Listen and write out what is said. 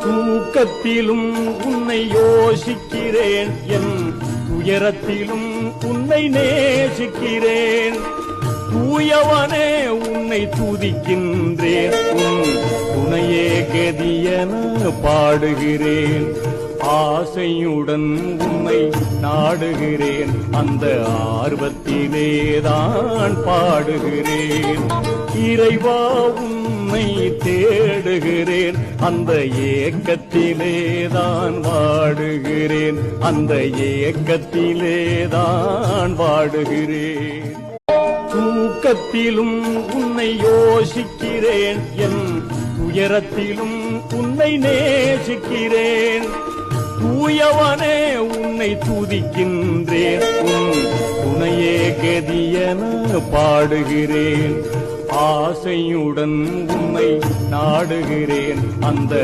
தூக்கத்திலும் உன்னை யோசிக்கிறேன், என் துயரத்திலும் உன்னை நேசிக்கிறேன். தூயவனே உன்னை துதிக்கின்றேன், உன் துணையே கதியென பாடுகிறேன். ஆசையுடன் உன்னை நாடுகிறேன், அந்த ஆர்வத்திலேதான் பாடுகிறேன். இறைவா உன்னை தேடுகிறேன், அந்த ஏக்கத்திலேதான் வாடுகிறேன், அந்த ஏக்கத்திலேதான் வாடுகிறேன். தூக்கத்திலும் உன்னை யோசிக்கிறேன், என் துயரத்திலும் உன்னை நேசிக்கிறேன். தூயவனே உன்னை துதிக்கின்றேன், உன் துணையே கதியென பாடுகிறேன். ஆசையுடன் உன்னை நாடுகிறேன், அந்த